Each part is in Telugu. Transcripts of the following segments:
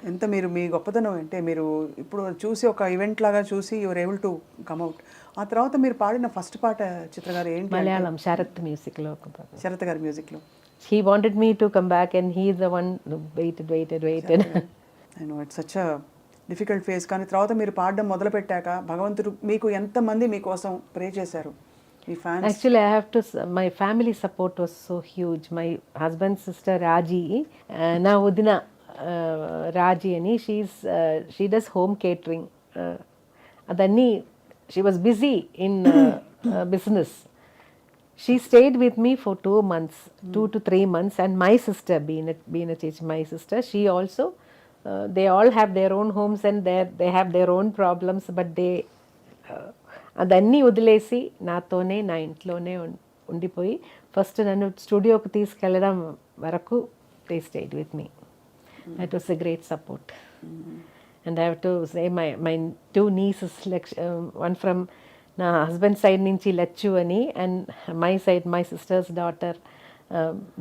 ఎంత మీరు మీ గొప్పతనం అంటే మీరు ఇప్పుడు చూసి ఒక ఈవెంట్ లాగా చూసి యువర్ ఏబుల్ టు కమ్అవుట్. ఆ తర్వాత మీరు పాడిన ఫస్ట్ పాట చిత్ర గారు ఏంటి అంటే మలయాళం శరత్ మ్యూజిక్లో ఒక పాట. శరత్ గారి మ్యూజిక్లో. He wanted me to come back and he is the one who waited. I know it's such a difficult face. కానీ తర్వాత మీరు పాడడం మొదలుపెట్టాక భగవంతుడు మీకు ఎంతమంది మీకోసం ప్రే చేశారు మీ fans? Actually, I have to. My family support was so huge. My husband's sister Raji, now Udina Raji, ani she does home catering. Adanni she was busy in business. She stayed with me for 2 months, 2 to 3 months, and my sister, being a Chechi, my sister, she also. They all have their own homes and they have their own problems, but they. అదన్నీ వదిలేసి నాతోనే నా ఇంట్లోనే ఉండిపోయి ఫస్ట్ నన్ను స్టూడియోకి తీసుకెళ్ళడం వరకు they stayed with me. That was a great support. And I have to say my 2 nieces, one from నా హస్బెండ్ సైడ్ నుంచి లచ్చు అని, and my side my sisters daughter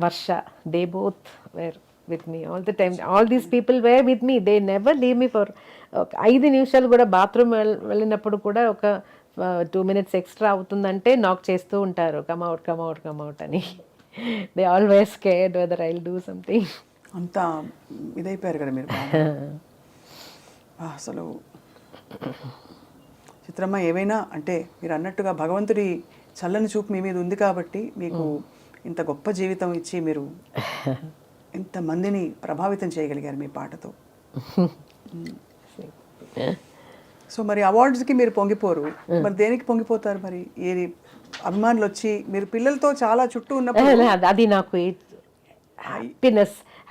Varsha, they both were with me all the time. All these people were with me. They never leave me for 5 నిమిషాలు కూడా. బాత్రూమ్ వెళ్ళినప్పుడు కూడా ఒక 2 minutes ఎక్స్ట్రా అవుతుందంటే నాక్ చేస్తూ ఉంటారు, కమ్అవుట్ అని. They always scared weather I will do something. అంత ఇదైపోయారు కదా మీరు. అసలు చిత్రమ్మ ఏమైనా అంటే మీరు అన్నట్టుగా భగవంతుడి చల్లని చూపు మీ మీద ఉంది కాబట్టి మీకు ఇంత గొప్ప జీవితం ఇచ్చి మీరు ఎంతమందిని ప్రభావితం చేయగలిగారు మీ పాటతో. సో మరి అవార్డ్స్కి మీరు పొంగిపోరు, మరి దేనికి పొంగిపోతారు? మరి ఏది అభిమానులు వచ్చి మీరు పిల్లలతో చాలా చుట్టూ ఉన్నప్పుడు అది నాకు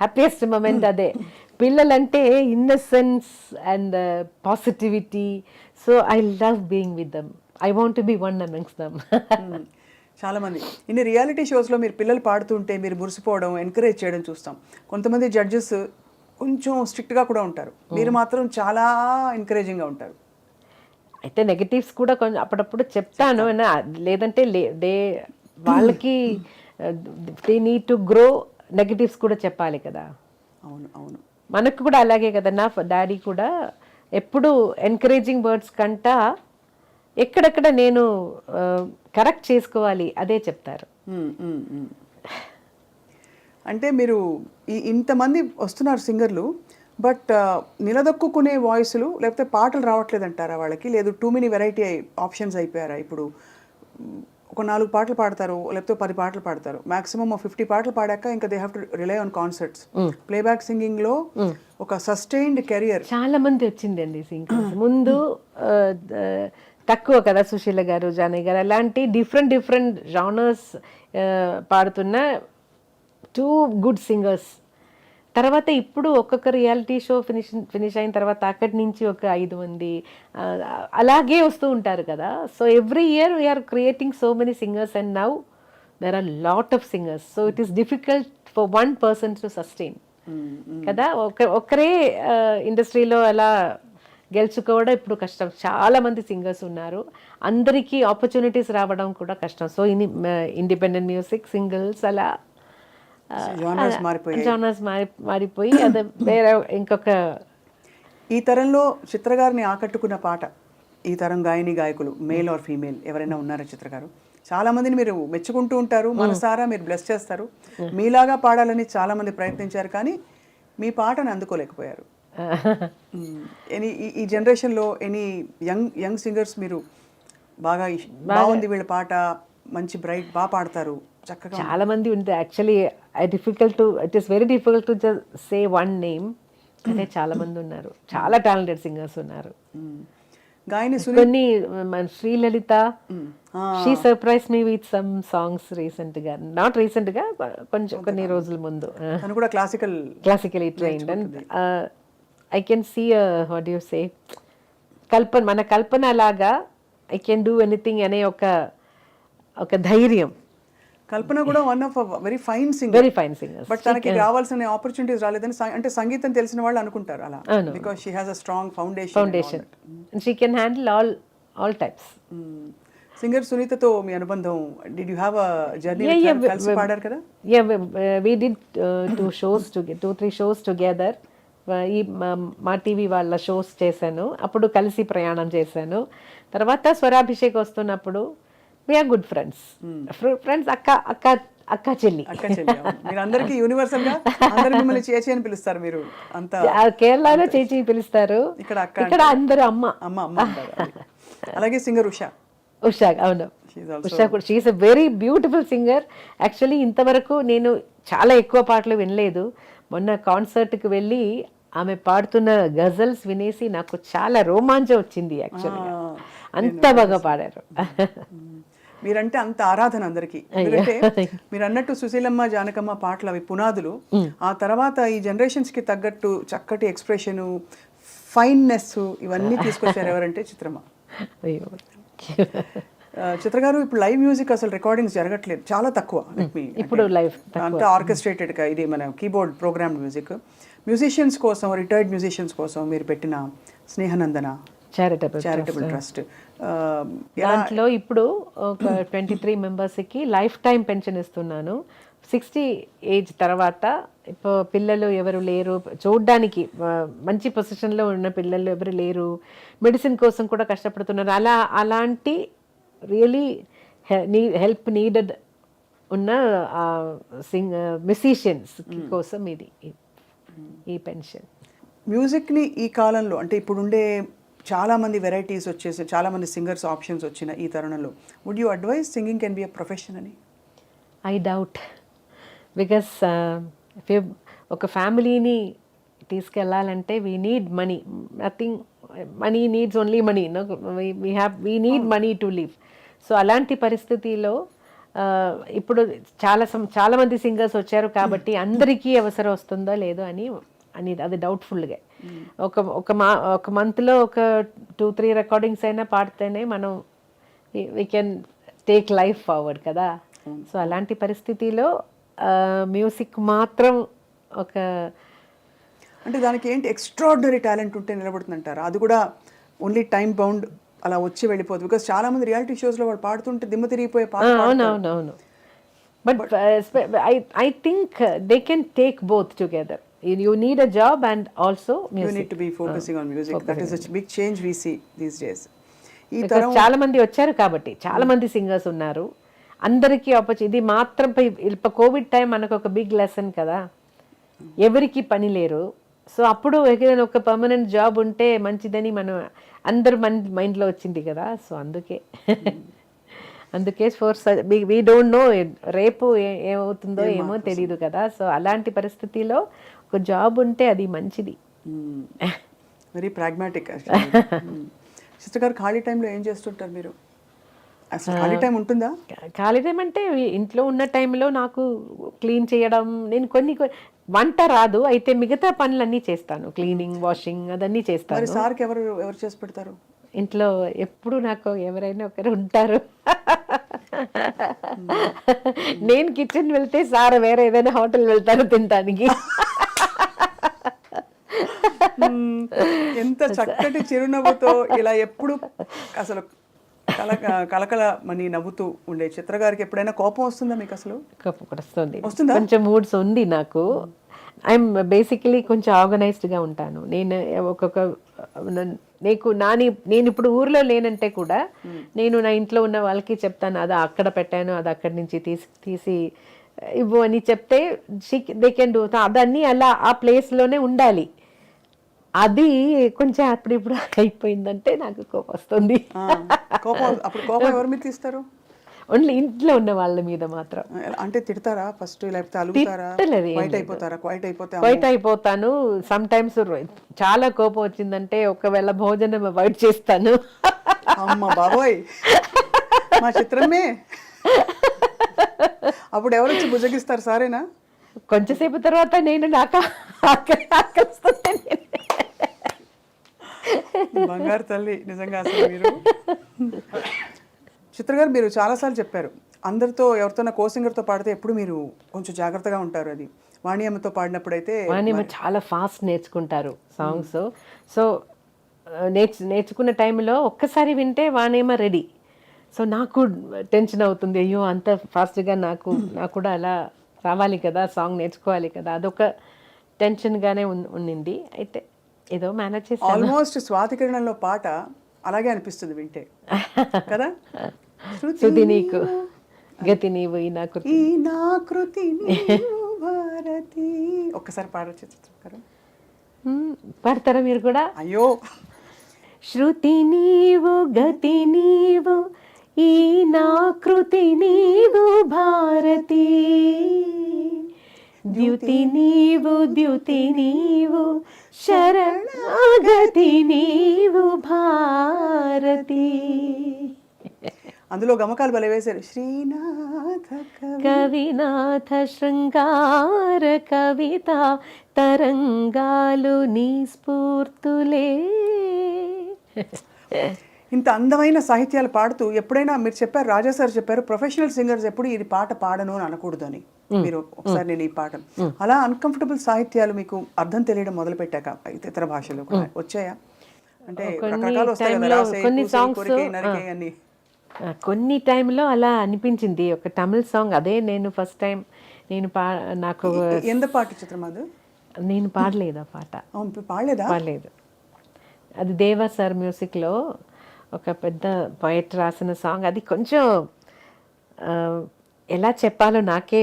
హ్యాపీయెస్ట్ మూమెంట్ అదే. పిల్లలంటే innocence and positivity. So I love being with them. I want to be one amongst them. చాలామంది ఇన్ని రియాలిటీ షోస్లో మీరు పిల్లలు పాడుతుంటే మీరు మురిసిపోవడం, ఎంకరేజ్ చేయడం చూస్తాం. కొంతమంది జడ్జెస్ కొంచెం స్ట్రిక్ట్గా కూడా ఉంటారు, మీరు మాత్రం చాలా ఎంకరేజింగ్గా ఉంటారు. అయితే నెగటివ్స్ కూడా కొంచెం అప్పుడప్పుడు చెప్తాను, లేదంటే వాళ్ళకి they need to grow. Negatives కూడా చెప్పాలి కదా. అవును అవును, మనకు కూడా అలాగే కదా. నా డాడీ కూడా ఎప్పుడు ఎంకరేజింగ్ వర్డ్స్ కంటా ఎక్కడెక్కడ నేను కరెక్ట్ చేసుకోవాలి అదే చెప్తారు. అంటే మీరు ఇంతమంది వస్తున్నారు సింగర్లు, బట్ నిలదొక్కునే వాయిస్లు లేకపోతే పాటలు రావట్లేదు అంటారా వాళ్ళకి? లేదు టూ మెనీ వెరైటీ ఆప్షన్స్ అయిపోయారా? ఇప్పుడు ఒక 4 పాటలు పాడతారు, లేకపోతే 10 పాటలు పాడతారు, మాక్సిమం 50 పాటలు పాడాక ఇంకా they have to rely on concerts. Playback సింగింగ్లో ఒక సస్టైన్డ్ కెరియర్ చాలా మంది వచ్చిందండి సింగర్స్. ముందు తక్కువ కదా, సుశీల గారు, జానయ్య గారు, అలాంటి డిఫరెంట్ జానర్స్ పాడుతున్న 2 గుడ్ సింగర్స్. తర్వాత ఇప్పుడు ఒక్కొక్క రియాలిటీ షో ఫినిష్ అయిన తర్వాత అక్కడి నుంచి ఒక 5 మంది అలాగే వస్తూ ఉంటారు కదా. So every year we're creating so many singers and now there are lot of singers. So it is difficult for one person to sustain కదా. ఒకరే ఇండస్ట్రీలో అలా గెలుచుకోవడం ఇప్పుడు కష్టం. చాలా మంది సింగర్స్ ఉన్నారు, అందరికీ ఆపర్చునిటీస్ రావడం కూడా కష్టం. సో ఇండిపెండెంట్ మ్యూజిక్, సింగిల్స్, అలా జానర్స్ మారిపోయి అది వేరే ఇంకొక. ఈ తరంలో చిత్ర గారిని ఆకట్టుకున్న పాట, ఈ తరం గాయకులు మేల్ ఆర్ ఫీమేల్ ఎవరైనా ఉన్నారా చిత్ర గారు? చాలా మందిని మీరు మెచ్చుకుంటూ ఉంటారు, మనసారా మీరు బ్లెస్ చేస్తారు. మీలాగా పాడాలని చాలా మంది ప్రయత్నించారు, కానీ మీ పాటను అందుకోలేకపోయారు. ఈ జనరేషన్లో ఎనీ యంగ్ సింగర్స్ మీరు బాగుంది వీళ్ళ పాట, మంచి బ్రైట్, బాగా పాడతారు, చక్కగా? చాలా మంది ఉంది actually. It is very difficult to just say one name. అంటే చాలా మంది ఉన్నారు, చాలా టాలెంటెడ్ సింగర్స్ ఉన్నారు. కొన్ని Sri Lalitha, she surprise me with some songs రీసెంట్గా, నాట్ రీసెంట్గా, కొన్ని రోజుల ముందు. Classically trained. And I can see what do you say, మన కల్పన లాగా I can do anything అనే ఒక ధైర్యం. కల్పన కూడా one of very fine singer, but తనకి రావాల్సిన ఆపర్చునిటీస్ రాలేదని అంటే సంగీతం తెలిసిన వాళ్ళు అనుకుంటారు అలా, because she has a strong foundation. She can handle all types. Singer సునీతతో మీ అనుబంధం, did you have a journey? కలిసి పాడారు కదా? Yeah, we did 2-3 shows together. ఈ మా టీవీ వాళ్ళ షోస్ చేశాను, అప్పుడు కలిసి ప్రయాణం చేశాను. తర్వాత స్వరాభిషేక్ వస్తున్నప్పుడు వీఆర్ గుడ్ ఫ్రెండ్స్. ఫ్రెండ్స్ అక్క అక్క అక్క చెల్లి. అక్క చెల్లి అవును. మీరు అందరికీ యూనివర్సల్ గా అందరు మిమ్మల్ని చేచి అని పిలుస్తారు మీరు అంత. కేరళలో చేచి పిలుస్తారు, ఇక్కడ అక్క, ఇక్కడ అందరూ అమ్మ అమ్మ అమ్మ అంటారు. అలాగే సింగర్ ఉషా. ఉషా అవును, ఉషా కూడా she's a very beautiful singer. Actually ఇంతవరకు నేను చాలా ఎక్కువ పాటలు వినలేదు. మొన్న కాన్సర్ట్కి వెళ్ళి ఆమె పాడుతున్న గజల్స్ వినేసి నాకు చాలా రోమాంచం వచ్చింది. యాక్చువల్గా అంత బాగా పాడారు. మీరంటే అంత ఆరాధన అందరికీ. ఎందుకంటే మీరు అన్నట్టు సుశీలమ్మ జానకమ్మ పాటలు అవి పునాదులు. ఆ తర్వాత ఈ జనరేషన్స్ కి తగ్గట్టు చక్కటి ఎక్స్ప్రెషన్, ఫైన్నెస్ ఇవన్నీ తీసుకొచ్చారు ఎవరంటే చిత్రమ్మ. చిత్ర గారు, ఇప్పుడు లైవ్ మ్యూజిక్ అసలు రికార్డింగ్స్ జరగట్లేదు, చాలా తక్కువ. ఇప్పుడు లైవ్ అంతా ఆర్కెస్ట్రేటెడ్ గా, ఇది మన కీబోర్డ్ ప్రోగ్రామ్ మ్యూజిక్. మ్యూజిషియన్స్ కోసం, రిటైర్డ్ మ్యూజిషియన్స్ కోసం మీరు పెట్టిన స్నేహనందన చారిటబుల్ ట్రస్ట్, దాంట్లో ఇప్పుడు ఒక 23 మెంబర్స్కి లైఫ్ టైం పెన్షన్ ఇస్తున్నాను. 60 ఏజ్ తర్వాత ఇప్పుడు పిల్లలు ఎవరు లేరు, చూడ్డానికి మంచి పొజిషన్లో ఉన్న పిల్లలు ఎవరు లేరు, మెడిసిన్ కోసం కూడా కష్టపడుతున్నారు, అలాంటి రియలీ హెల్ప్ నీడెడ్ ఉన్న మ్యూజిషియన్స్ కోసం ఇది ఈ పెన్షన్. మ్యూజిక్ని ఈ కాలంలో అంటే ఇప్పుడుండే చాలామంది వెరైటీస్ వచ్చేసి చాలామంది సింగర్స్ ఆప్షన్స్ వచ్చిన ఈ తరుణంలో would you advise singing can be a profession అని? ఐ డౌట్, బికాస్ ఒక ఫ్యామిలీని తీసుకెళ్ళాలంటే we need money. Nothing, money needs only money. We need money to live. So అలాంటి పరిస్థితిలో ఇప్పుడు చాలామంది సింగర్స్ వచ్చారు కాబట్టి అందరికీ అవసరం వస్తుందో లేదో అని అది డౌట్ఫుల్గా. ఒక మంత్లో ఒక 2-3 రికార్డింగ్స్ అయినా పాడితేనే మనం we can take life forward కదా. సో అలాంటి పరిస్థితిలో మ్యూజిక్ మాత్రం ఒక, అంటే దానికి ఏంటి ఎక్స్ట్రాడినరీ టాలెంట్ ఉంటే నిలబడుతుందంటారా? అది కూడా ఓన్లీ టైం బౌండ్ అలా వచ్చి వెళ్ళిపోదు. బికాస్ చాలా మంది రియాలిటీ షోస్లో వాళ్ళు పాడుతుంటే దిమ్మ తిరిగిపోయే పాట. అవునవునవును. But I think they can take both together. You need a job and also music. You need to be focusing on music. That is a big change we see these days. చాలా మంది వచ్చారు కాబట్టి చాలా మంది సింగర్స్ ఉన్నారు, అందరికీ ఇది మాత్రం కోవిడ్ టైం మనకు ఒక బిగ్ లెసన్ కదా, ఎవరికి పని లేరు. సో అప్పుడు ఏదైనా ఒక పర్మనెంట్ జాబ్ ఉంటే మంచిదని మనం అందరు మైండ్లో వచ్చింది కదా. సో అందుకే వీ డోంట్ నో రేపు ఏమవుతుందో ఏమో తెలియదు కదా. సో అలాంటి పరిస్థితిలో ఒక జాబ్ ఉంటే అది మంచిది. Very pragmatic. సిస్టర్ గారు, ఖాళీ టైంలో ఏం చేస్తుంటారు మీరు? అసలు ఖాళీ టైం ఉంటుందా? ఖాళీ టైం అంటే ఇంట్లో ఉన్న టైంలో నాకు క్లీన్ చేయడం, నేను కొన్ని వంట రాదు, అయితే మిగతా పనులన్నీ చేస్తాను, క్లీనింగ్, వాషింగ్ అదన్నీ చేస్తాను. సార్కి ఎవరు చేసి పెడతారు ఇంట్లో? ఎప్పుడు నాకు ఎవరైనా ఒకరు ఉంటారు. నేను కిచెన్ వెళ్తే సార్ వేరే ఏదైనా హోటల్ వెళ్తారు తినడానికి. ఎంత చక్కటి చిరునవ్వుతో ఇలా ఎప్పుడు అసలు కలకల మని నవ్వుతూ ఉండే చిత్ర గారికి ఎప్పుడైనా కోపం వస్తుందా మీకు? అసలు కోపం కూడా వస్తుందా? కొంచెం మూడ్స్ ఉంది నాకు. ఐఎమ్ బేసికలీ కొంచెం ఆర్గనైజ్డ్గా ఉంటాను నేను. నేను ఇప్పుడు ఊర్లో లేనంటే కూడా నేను నా ఇంట్లో ఉన్న వాళ్ళకి చెప్తాను, అది అక్కడ పెట్టాను, అది అక్కడి నుంచి తీసి ఇవ్వు అని చెప్తే దే కెన్ డూ. అదన్నీ అలా ఆ ప్లేస్లోనే ఉండాలి. అది కొంచెం అప్పుడిప్పుడు అయిపోయిందంటే నాకు కోపం వస్తుంది. కోపం ఎవరి మీద తీస్తారు? ఓన్లీ ఇంట్లో ఉన్న వాళ్ళ మీద మాత్రం. అంటే తిడతారా ఫస్ట్, లేకపోతే అలుగుతారా? క్వైట్ అయిపోతాను. సమ్ టైమ్స్ చాలా కోపం వచ్చిందంటే ఒకవేళ భోజనం అవాయిడ్ చేస్తాను. అమ్మ బాబోయ్, మా చిత్రమే. అప్పుడు ఎవరు వచ్చి బుజ్జగిస్తారు? సారేనా? కొంచెంసేపు తర్వాత నేను నాకు బంగారు తల్లి నిజంగా. అసలు మీరు చిత్ర గారు, మీరు చాలాసార్లు చెప్పారు అందరితో ఎవరితోనా సింగర్తో పాడితే ఎప్పుడు మీరు కొంచెం జాగ్రత్తగా ఉంటారు. అది వాణియమ్మతో పాడినప్పుడు అయితే వాణియమ్మ చాలా ఫాస్ట్ నేర్చుకుంటారు సాంగ్స్. సో నేర్చుకున్న టైంలో ఒక్కసారి వింటే వాణియమ్మ రెడీ. సో నాకు టెన్షన్ అవుతుంది, అయ్యో అంత ఫాస్ట్గా నాకు కూడా అలా రావాలి కదా, సాంగ్ నేర్చుకోవాలి కదా, అదొక టెన్షన్గానే ఉన్నింది. అయితే ఏదో మేనేజ్ చేసి ఆల్మోస్ట్ స్వాతి కిరణంలో పాట అలాగే అనిపిస్తుంది వింటే కదా. శృతి నీకు గతి నీవు ఈ నాకు ఈ నా కృతి నీవు భారతి. ఒక్కసారి పాడొచ్చు చిత్రం. పాడతారా మీరు కూడా? అయ్యో, శృతి నీవు గతి నీవు ఈ నా కృతి నీవు భారతి, ద్యుతి నీవు ద్యుతి నీవు శరణాగతి నీవు భారతి. అందులో గమకాలు భలే వేశారు. శ్రీనాథ కవినాథ శృంగార కవిత తరంగాలు నీ స్ఫూర్తులే. ఇంత అందమైన సాహిత్యాలు పాడుతూ ఎప్పుడైనా మీరు చెప్పారు, రాజా సార్ చెప్పారు, ప్రొఫెషనల్ సింగర్స్ ఎప్పుడు ఇది పాట పాడను అని అనకూడదు అని. మీరు ఒకసారి నేను ఈ పాట అలా అన్కంఫర్టబుల్ సాహిత్యాలు మీకు అర్థం తెలియడం మొదలు పెట్టాక ఇతర భాషలో కూడా వచ్చాయా? అంటే రకరకాలు వస్తాయి కదా, రాసే, కొన్ని కూసే, songs, కొరికే, నరికే అన్ని. కొన్ని టైంలో అలా అనిపించింది. ఒక తమిళ్ సాంగ్ అదే నేను ఫస్ట్ టైం నేను నాకు ఎంత పాట చిత్రం అది? నేను పాడలేదు ఆ పాట. పాడలేదా? పాడలేదు. అది దేవా సార్ మ్యూజిక్లో ఒక పెద్ద పోయట్ రాసిన సాంగ్. అది కొంచెం ఎలా చెప్పాలో నాకే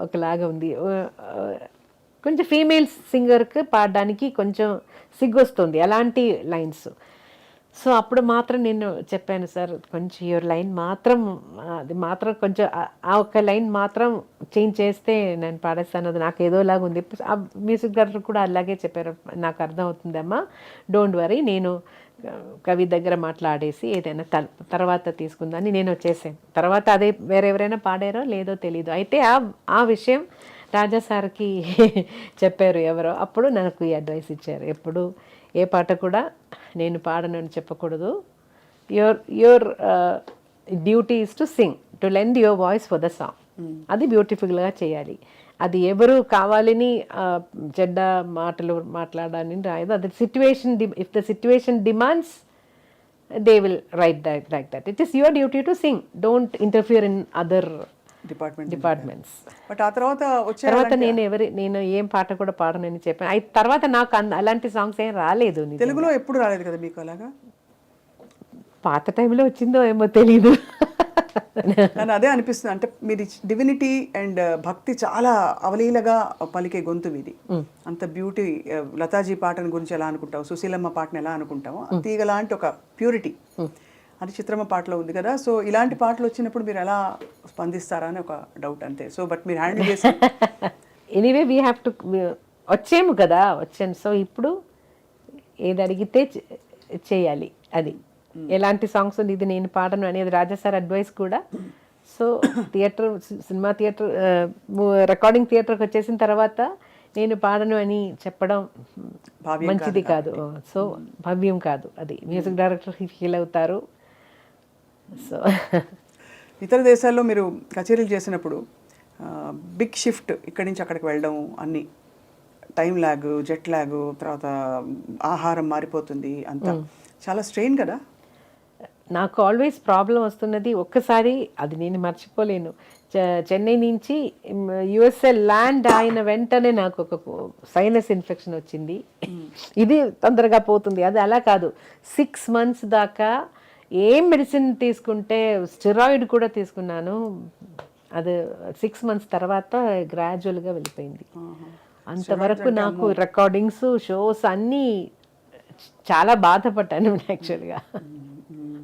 ఒకలాగా ఉంది. కొంచెం ఫీమేల్ సింగర్కి పాడడానికి కొంచెం సిగ్గొస్తుంది అలాంటి లైన్స్. సో అప్పుడు మాత్రం నేను చెప్పాను, సార్ కొంచెం యువర్ లైన్ మాత్రం అది మాత్రం కొంచెం ఆ ఒక్క లైన్ మాత్రం చేంజ్ చేస్తే నేను పాడేస్తాను, అది నాకు ఏదోలాగా ఉంది. ఆ మ్యూజిక్ డైరెక్టర్ కూడా అలాగే చెప్పారు, నాకు అర్థం అవుతుందమ్మా, డోంట్ వరీ, నేను కవి దగ్గర మాట్లాడేసి ఏదైనా తర్వాత తీసుకుందని నేను వచ్చేసాను. తర్వాత అదే వేరెవరైనా పాడారో లేదో తెలీదు. అయితే ఆ విషయం రాజా సార్కి చెప్పారు ఎవరో, అప్పుడు నాకు ఈ అడ్వైస్ ఇచ్చారు, ఎప్పుడు ఏ పాట కూడా నేను పాడను అని చెప్పకూడదు. Your duty is to sing, to lend your voice for the song. అది బ్యూటిఫుల్గా చేయాలి. అది ఎవరు కావాలని చెడ్డ మాటలు మాట్లాడాలని రాయదు. అది situation, if the situation demands they will write like that. It is your duty to sing, don't interfere in other departments. But ఆ తర్వాత నేను ఏం పాట కూడా పాడనని చెప్పాను. తర్వాత నాకు అలాంటి సాంగ్స్ ఏం రాలేదు. తెలుగులో ఎప్పుడు రాలేదు కదా మీకు అలాగా? పాత టైంలో వచ్చిందో ఏమో తెలీదు. కానీ అదే అనిపిస్తుంది, అంటే మీది డివినిటీ అండ్ భక్తి చాలా అవలీలగా పలికే గొంతు మీది. అంత బ్యూటీ. లతాజీ పాటను గురించి ఎలా అనుకుంటావు, సుశీలమ్మ పాటను ఎలా అనుకుంటావు, తీగ లాంటి ఒక ప్యూరిటీ అది చిత్రమ్మ పాటలో ఉంది కదా. సో ఇలాంటి పాటలు వచ్చినప్పుడు మీరు ఎలా స్పందిస్తారా అని ఒక డౌట్ అంతే. సో బట్ మీరు హ్యాండిల్ చేసి ఎనీవే వీ హ్యావ్ టు, వచ్చాము కదా, వచ్చాను. సో ఇప్పుడు ఏది అడిగితే చేయాలి. అది ఎలాంటి సాంగ్స్ ఉంది, ఇది నేను పాడను అనేది రాజా సార్ అడ్వైస్ కూడా. సో సినిమా థియేటర్, రికార్డింగ్ థియేటర్కి వచ్చేసిన తర్వాత నేను పాడను అని చెప్పడం మంచిది కాదు. సో భవ్యం కాదు, అది మ్యూజిక్ డైరెక్టర్ ఫీల్ అవుతారు. సో ఇతర దేశాల్లో మీరు కచేరీలు చేసినప్పుడు బిగ్ షిఫ్ట్, ఇక్కడి నుంచి అక్కడికి వెళ్ళడం, అన్ని టైం ల్యాగ్, జెట్ ల్యాగ్, తర్వాత ఆహారం మారిపోతుంది, అంతా చాలా స్ట్రెయిన్ కదా. నాకు ఆల్వేస్ ప్రాబ్లం వస్తున్నది, ఒక్కసారి అది నేను మర్చిపోలేను. చెన్నై నుంచి యుఎస్ఏ ల్యాండ్ అయిన వెంటనే నాకు ఒక సైనస్ ఇన్ఫెక్షన్ వచ్చింది. ఇది తొందరగా పోతుంది, అది అలా కాదు. 6 months దాకా ఏం మెడిసిన్ తీసుకుంటే, స్టెరాయిడ్ కూడా తీసుకున్నాను, అది 6 months తర్వాత గ్రాడ్యువల్గా వెళ్ళిపోయింది. అంతవరకు నాకు రికార్డింగ్స్, షోస్ అన్నీ చాలా బాధపడ్డాను యాక్చువల్గా.